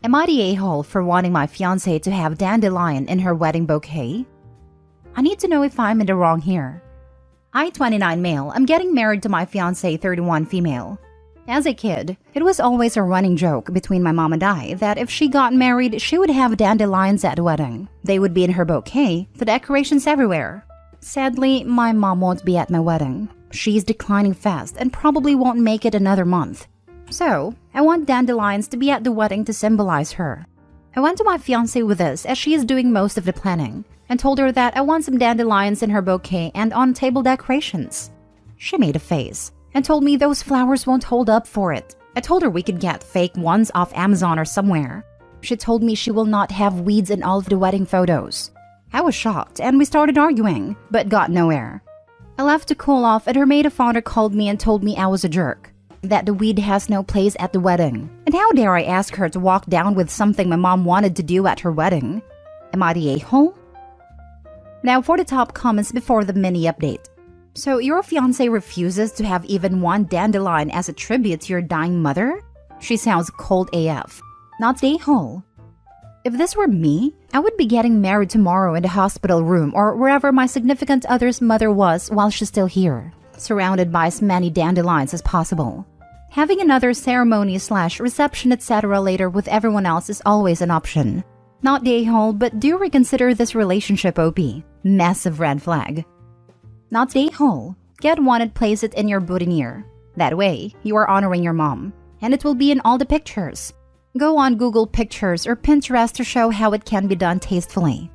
Am I the a-hole for wanting my fiancé to have dandelion in her wedding bouquet? I need to know if I'm in the wrong here. I, 29 male, am getting married to my fiancé, 31 female. As a kid, it was always a running joke between my mom and I that if she got married, she would have dandelions at the wedding. They would be in her bouquet, the decorations everywhere. Sadly, my mom won't be at my wedding. She's declining fast and probably won't make it another month. So, I want dandelions to be at the wedding to symbolize her. I went to my fiancé with this as she is doing most of the planning and told her that I want some dandelions in her bouquet and on table decorations. She made a face and told me those flowers won't hold up for it. I told her we could get fake ones off Amazon or somewhere. She told me she will not have weeds in all of the wedding photos. I was shocked and we started arguing, but got nowhere. I left to cool off and her maid of honor called me and told me I was a jerk, that the weed has no place at the wedding. And how dare I ask her to walk down with something my mom wanted to do at her wedding? Am I the a-hole? Now for the top comments before the mini update. So your fiancé refuses to have even one dandelion as a tribute to your dying mother? She sounds cold AF. Not the a-hole. If this were me, I would be getting married tomorrow in the hospital room or wherever my significant other's mother was while she's still here, surrounded by as many dandelions as possible. Having another ceremony/reception etc. later with everyone else is always an option. Not the a-hole, but do reconsider this relationship OP. Massive red flag. Not the a-hole. Get one and place it in your boutonniere. That way, you are honoring your mom. And it will be in all the pictures. Go on Google Pictures or Pinterest to show how it can be done tastefully.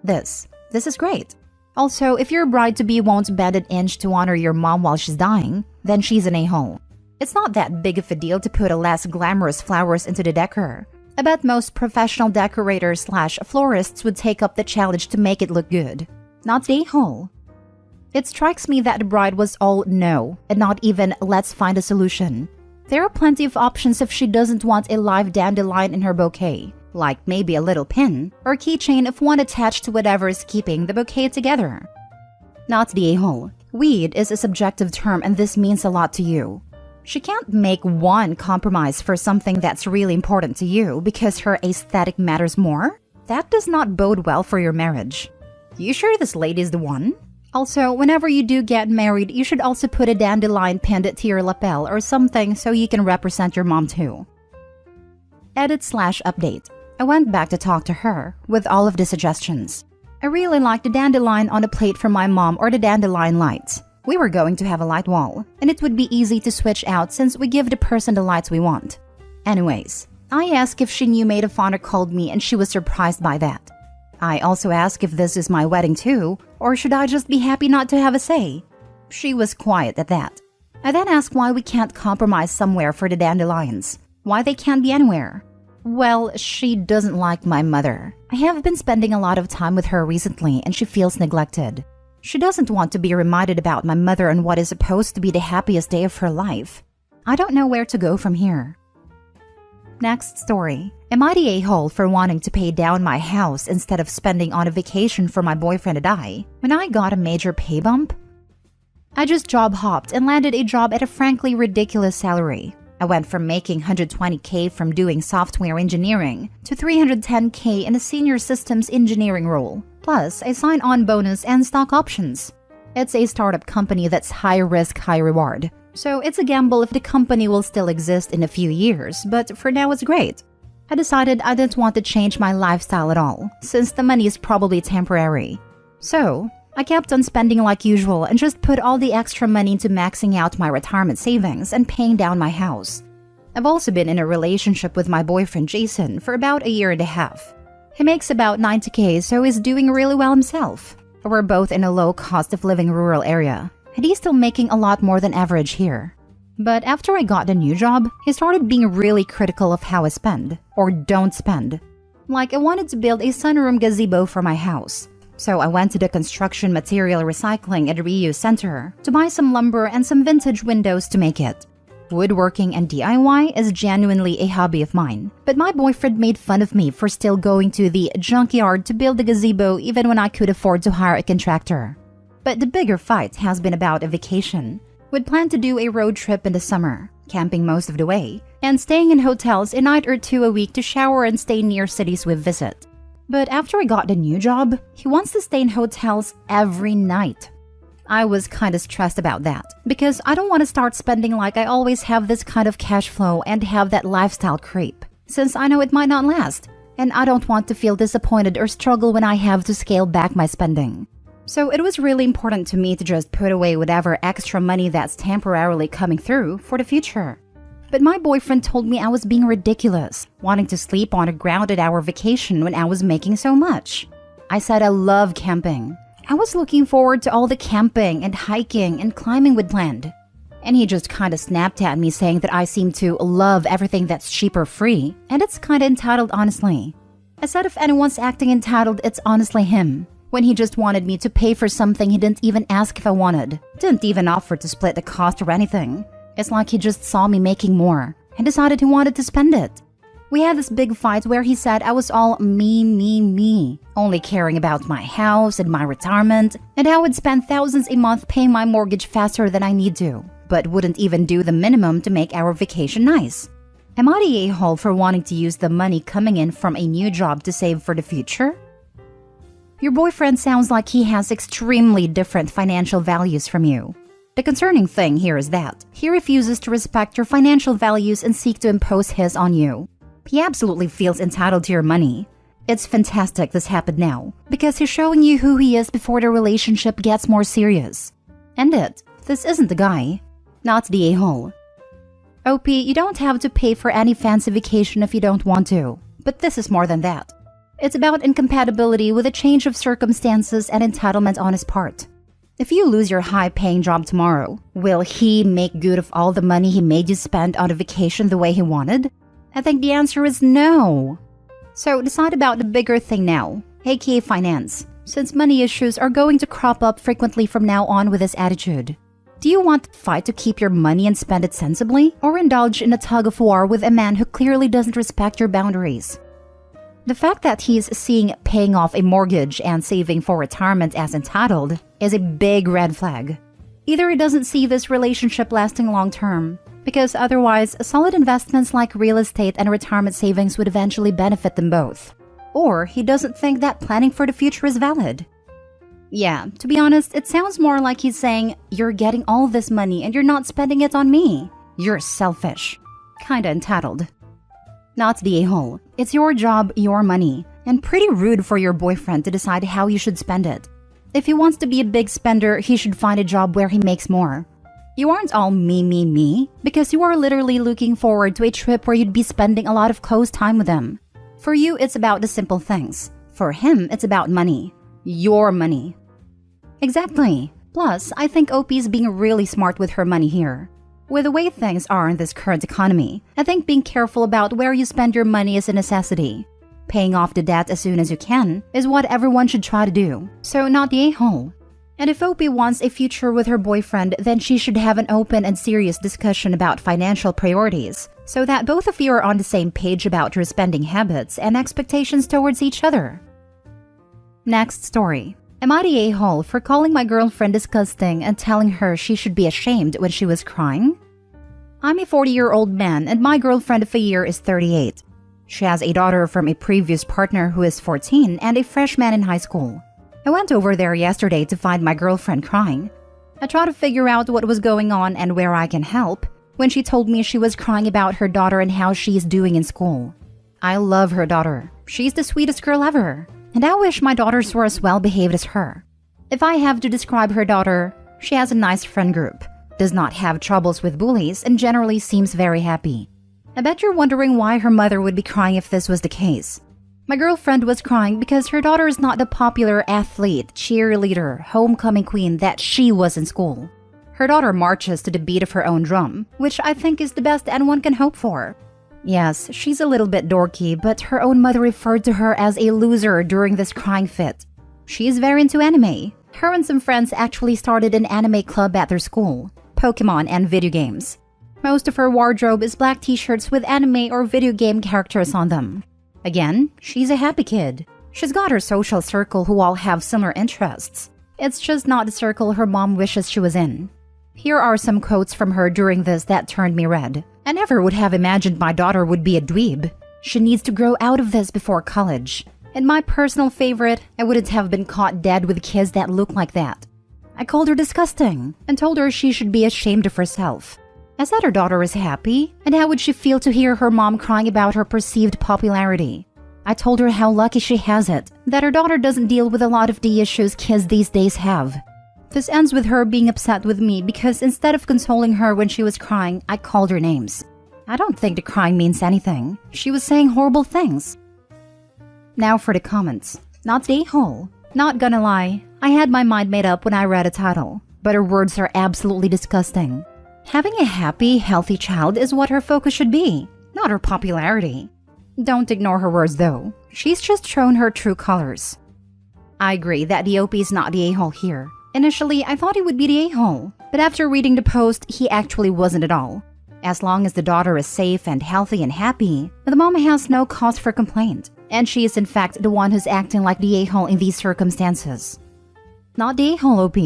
This is great. Also, if your bride-to-be won't bend an inch to honor your mom while she's dying, then she's an a-hole. It's not that big of a deal to put a less glamorous flowers into the decor. I bet most professional decorators/florists would take up the challenge to make it look good. Not the a-hole. It strikes me that the bride was all no, and not even let's find a solution. There are plenty of options if she doesn't want a live dandelion in her bouquet, like maybe a little pin or keychain if one attached to whatever is keeping the bouquet together. Not the a-hole. Weed is a subjective term and this means a lot to you. She can't make one compromise for something that's really important to you because her aesthetic matters more? That does not bode well for your marriage. You sure this lady's the one? Also, whenever you do get married, you should also put a dandelion pinned to your lapel or something so you can represent your mom too. Edit/update. I went back to talk to her with all of the suggestions. I really like the dandelion on a plate for my mom or the dandelion lights. We were going to have a light wall, and it would be easy to switch out since we give the person the lights we want. Anyways, I asked if she knew maid of honor called me and she was surprised by that. I also asked if this is my wedding too, or should I just be happy not to have a say? She was quiet at that. I then asked why we can't compromise somewhere for the dandelions. Why they can't be anywhere. Well, she doesn't like my mother. I have been spending a lot of time with her recently and she feels neglected. She doesn't want to be reminded about my mother on what is supposed to be the happiest day of her life. I don't know where to go from here. Next story. Am I the a-hole for wanting to pay down my house instead of spending on a vacation for my boyfriend and I when I got a major pay bump? I just job hopped and landed a job at a frankly ridiculous salary. I went from making $120K from doing software engineering to $310K in a senior systems engineering role, plus a sign-on bonus and stock options. It's a startup company that's high risk, high reward. So it's a gamble if the company will still exist in a few years, but for now it's great. I decided I didn't want to change my lifestyle at all, since the money is probably temporary. So, I kept on spending like usual and just put all the extra money into maxing out my retirement savings and paying down my house. I've also been in a relationship with my boyfriend Jason for about a year and a half. He makes about $90K, so he's doing really well himself. We're both in a low cost of living rural area, and he's still making a lot more than average here. But after I got a new job, he started being really critical of how I spend, or don't spend. Like I wanted to build a sunroom gazebo for my house. So I went to the construction material recycling and reuse center to buy some lumber and some vintage windows to make it. Woodworking and DIY is genuinely a hobby of mine, but my boyfriend made fun of me for still going to the junkyard to build the gazebo even when I could afford to hire a contractor. But the bigger fight has been about a vacation. We'd planned to do a road trip in the summer, camping most of the way, and staying in hotels a night or two a week to shower and stay near cities we visit. But after I got the new job, he wants to stay in hotels every night. I was kinda stressed about that, because I don't want to start spending like I always have this kind of cash flow and have that lifestyle creep, since I know it might not last, and I don't want to feel disappointed or struggle when I have to scale back my spending. So it was really important to me to just put away whatever extra money that's temporarily coming through for the future. But my boyfriend told me I was being ridiculous, wanting to sleep on the ground at our vacation when I was making so much. I said I love camping. I was looking forward to all the camping and hiking and climbing we'd planned. And he just kinda snapped at me saying that I seem to love everything that's cheap or free, and it's kinda entitled honestly. I said if anyone's acting entitled, it's honestly him, when he just wanted me to pay for something he didn't even ask if I wanted, didn't even offer to split the cost or anything. It's like he just saw me making more and decided he wanted to spend it. We had this big fight where he said I was all me, only caring about my house and my retirement, and how I'd spend thousands a month paying my mortgage faster than I need to, but wouldn't even do the minimum to make our vacation nice. Am I the a-hole for wanting to use the money coming in from a new job to save for the future? Your boyfriend sounds like he has extremely different financial values from you. The concerning thing here is that he refuses to respect your financial values and seek to impose his on you. He absolutely feels entitled to your money. It's fantastic this happened now, because he's showing you who he is before the relationship gets more serious. End it. This isn't the guy. Not the a-hole. OP, you don't have to pay for any fancy vacation if you don't want to. But this is more than that. It's about incompatibility with a change of circumstances and entitlement on his part. If you lose your high-paying job tomorrow, will he make good of all the money he made you spend on a vacation the way he wanted? I think the answer is no. So decide about the bigger thing now, aka finance, since money issues are going to crop up frequently from now on with this attitude. Do you want to fight to keep your money and spend it sensibly, or indulge in a tug-of-war with a man who clearly doesn't respect your boundaries? The fact that he's seeing paying off a mortgage and saving for retirement as entitled is a big red flag. Either he doesn't see this relationship lasting long-term, because otherwise, solid investments like real estate and retirement savings would eventually benefit them both. Or he doesn't think that planning for the future is valid. Yeah, to be honest, it sounds more like he's saying, you're getting all this money and you're not spending it on me. You're selfish. Kinda entitled. Not the a-hole. It's your job, your money, and pretty rude for your boyfriend to decide how you should spend it. If he wants to be a big spender, he should find a job where he makes more. You aren't all me, because you are literally looking forward to a trip where you'd be spending a lot of close time with him. For you, it's about the simple things. For him, it's about money. Your money. Exactly. Plus, I think OP's being really smart with her money here. With the way things are in this current economy, I think being careful about where you spend your money is a necessity. Paying off the debt as soon as you can is what everyone should try to do. So not the a-hole. And if OP wants a future with her boyfriend, then she should have an open and serious discussion about financial priorities, so that both of you are on the same page about your spending habits and expectations towards each other. Next story. Am I the a-hole for calling my girlfriend disgusting and telling her she should be ashamed when she was crying? I'm a 40-year-old man and my girlfriend of a year is 38. She has a daughter from a previous partner who is 14 and a freshman in high school. I went over there yesterday to find my girlfriend crying. I tried to figure out what was going on and where I can help when she told me she was crying about her daughter and how she is doing in school. I love her daughter. She's the sweetest girl ever. And I wish my daughters were as well behaved as her. If I have to describe her daughter, she has a nice friend group, does not have troubles with bullies, and generally seems very happy. I bet you're wondering why her mother would be crying if this was the case. My girlfriend was crying because her daughter is not the popular athlete, cheerleader, homecoming queen that she was in school. Her daughter marches to the beat of her own drum, which I think is the best anyone can hope for. Yes, she's a little bit dorky, but her own mother referred to her as a loser during this crying fit. She is very into anime. Her and some friends actually started an anime club at their school, Pokemon and video games. Most of her wardrobe is black t-shirts with anime or video game characters on them. Again, she's a happy kid. She's got her social circle who all have similar interests. It's just not the circle her mom wishes she was in. Here are some quotes from her during this that turned me red. I never would have imagined my daughter would be a dweeb. She needs to grow out of this before college. And my personal favorite, I wouldn't have been caught dead with kids that look like that. I called her disgusting and told her she should be ashamed of herself. I said her daughter is happy, and how would she feel to hear her mom crying about her perceived popularity? I told her how lucky she has it, that her daughter doesn't deal with a lot of the issues kids these days have. This ends with her being upset with me because instead of consoling her when she was crying, I called her names. I don't think the crying means anything. She was saying horrible things. Now for the comments. Not the a-hole. Not gonna lie, I had my mind made up when I read a title, but her words are absolutely disgusting. Having a happy, healthy child is what her focus should be, not her popularity. Don't ignore her words though. She's just shown her true colors. I agree that the OP is not the a-hole here. Initially, I thought he would be the a-hole, but after reading the post, he actually wasn't at all. As long as the daughter is safe and healthy and happy, the mom has no cause for complaint, and she is in fact the one who's acting like the a-hole in these circumstances. Not the a-hole, OP.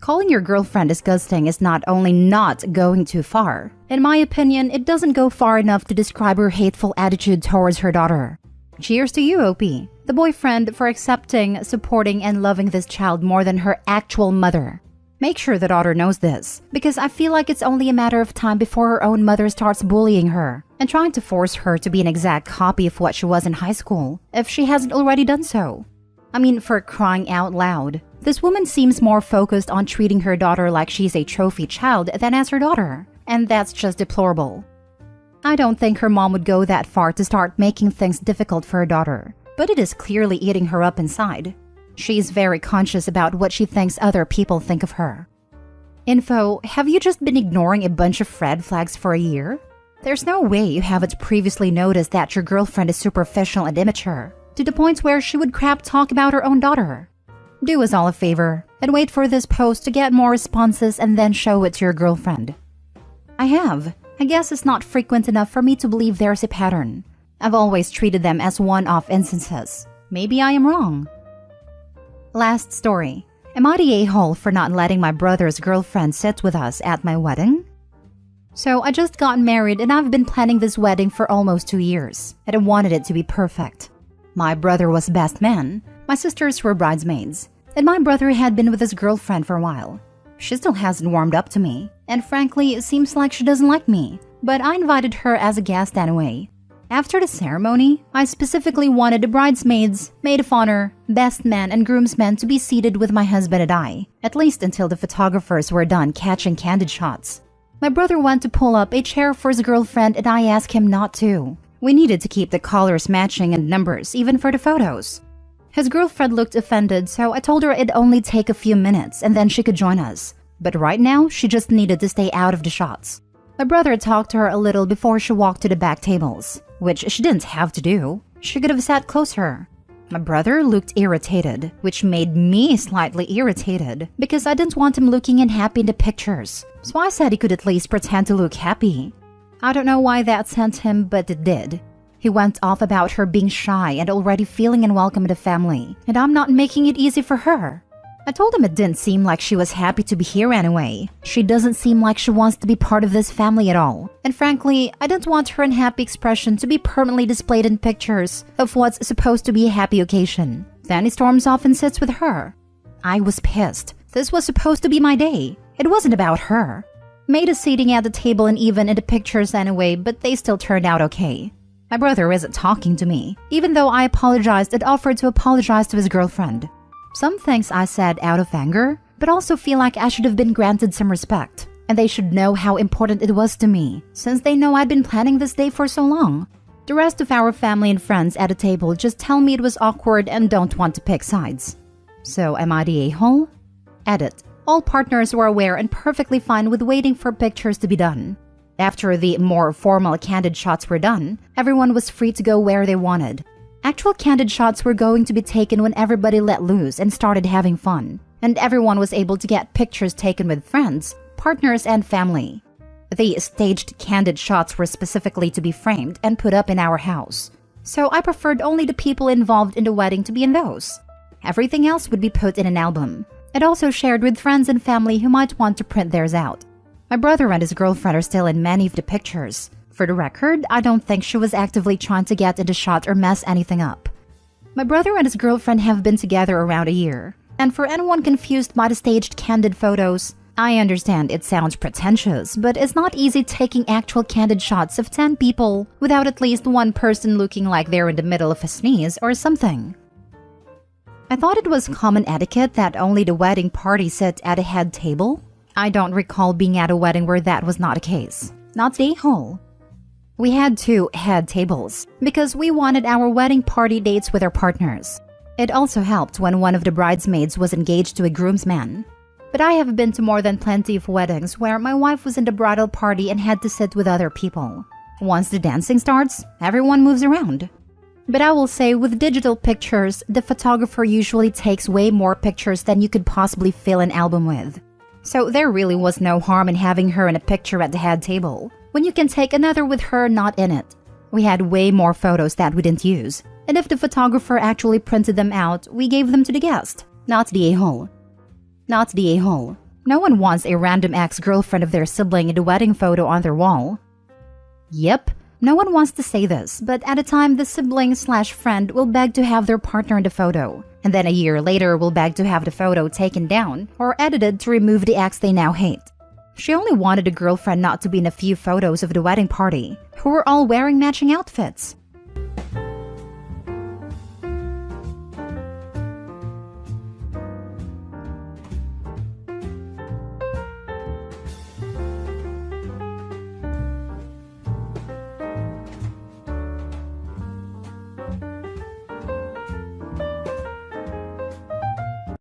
Calling your girlfriend disgusting is not only not going too far. In my opinion, it doesn't go far enough to describe her hateful attitude towards her daughter. Cheers to you, OP, the boyfriend, for accepting, supporting, and loving this child more than her actual mother. Make sure the daughter knows this, because I feel like it's only a matter of time before her own mother starts bullying her and trying to force her to be an exact copy of what she was in high school, if she hasn't already done so. I mean, for crying out loud, this woman seems more focused on treating her daughter like she's a trophy child than as her daughter, and that's just deplorable. I don't think her mom would go that far to start making things difficult for her daughter, but it is clearly eating her up inside. She's very conscious about what she thinks other people think of her. Info, have you just been ignoring a bunch of red flags for a year? There's no way you haven't previously noticed that your girlfriend is superficial and immature, to the point where she would crap talk about her own daughter. Do us all a favor and wait for this post to get more responses and then show it to your girlfriend. I have. I guess it's not frequent enough for me to believe there's a pattern. I've always treated them as one-off instances. Maybe I am wrong. Last story. Am I the a-hole for not letting my brother's girlfriend sit with us at my wedding? So I just got married and I've been planning this wedding for almost 2 years, and I wanted it to be perfect. My brother was best man, my sisters were bridesmaids, and my brother had been with his girlfriend for a while. She still hasn't warmed up to me, and frankly, it seems like she doesn't like me, but I invited her as a guest anyway. After the ceremony, I specifically wanted the bridesmaids, maid of honor, best man, and groomsmen to be seated with my husband and I, at least until the photographers were done catching candid shots. My brother went to pull up a chair for his girlfriend and I asked him not to. We needed to keep the colors matching and numbers, even for the photos. His girlfriend looked offended, so I told her it'd only take a few minutes and then she could join us. But right now, she just needed to stay out of the shots. My brother talked to her a little before she walked to the back tables, which she didn't have to do. She could have sat closer. My brother looked irritated, which made me slightly irritated because I didn't want him looking unhappy in the pictures. So I said he could at least pretend to look happy. I don't know why that sent him, but it did. He went off about her being shy and already feeling unwelcome in the family, and I'm not making it easy for her. I told him it didn't seem like she was happy to be here anyway. She doesn't seem like she wants to be part of this family at all. And frankly, I didn't want her unhappy expression to be permanently displayed in pictures of what's supposed to be a happy occasion. Then he storms off and sits with her. I was pissed. This was supposed to be my day. It wasn't about her. Made us sitting at the table and even in the pictures anyway, but they still turned out okay. My brother isn't talking to me, even though I apologized and offered to apologize to his girlfriend. Some things I said out of anger, but also feel like I should have been granted some respect. And they should know how important it was to me, since they know I'd been planning this day for so long. The rest of our family and friends at the table just tell me it was awkward and don't want to pick sides. So am I the a-hole? Edit. All partners were aware and perfectly fine with waiting for pictures to be done. After the more formal candid shots were done, everyone was free to go where they wanted. Actual candid shots were going to be taken when everybody let loose and started having fun, and everyone was able to get pictures taken with friends, partners, and family. The staged candid shots were specifically to be framed and put up in our house, so I preferred only the people involved in the wedding to be in those. Everything else would be put in an album, and also shared with friends and family who might want to print theirs out. My brother and his girlfriend are still in many of the pictures. For the record, I don't think she was actively trying to get in the shot or mess anything up. My brother and his girlfriend have been together around a year. And for anyone confused by the staged candid photos, I understand it sounds pretentious, but it's not easy taking actual candid shots of 10 people without at least one person looking like they're in the middle of a sneeze or something. I thought it was common etiquette that only the wedding party sit at a head table. I don't recall being at a wedding where that was not the case. Not the whole. We had 2 head tables because we wanted our wedding party dates with our partners. It also helped when one of the bridesmaids was engaged to a groomsman. But I have been to more than plenty of weddings where my wife was in the bridal party and had to sit with other people. Once the dancing starts, everyone moves around. But I will say with digital pictures, the photographer usually takes way more pictures than you could possibly fill an album with. So there really was no harm in having her in a picture at the head table, when you can take another with her not in it. We had way more photos that we didn't use, and if the photographer actually printed them out, we gave them to the guest, not the a-hole. Not the a-hole. No one wants a random ex-girlfriend of their sibling in the wedding photo on their wall. Yep, no one wants to say this, but at a time the sibling/friend will beg to have their partner in the photo, and then a year later will beg to have the photo taken down or edited to remove the ex they now hate. She only wanted a girlfriend not to be in a few photos of the wedding party, who were all wearing matching outfits.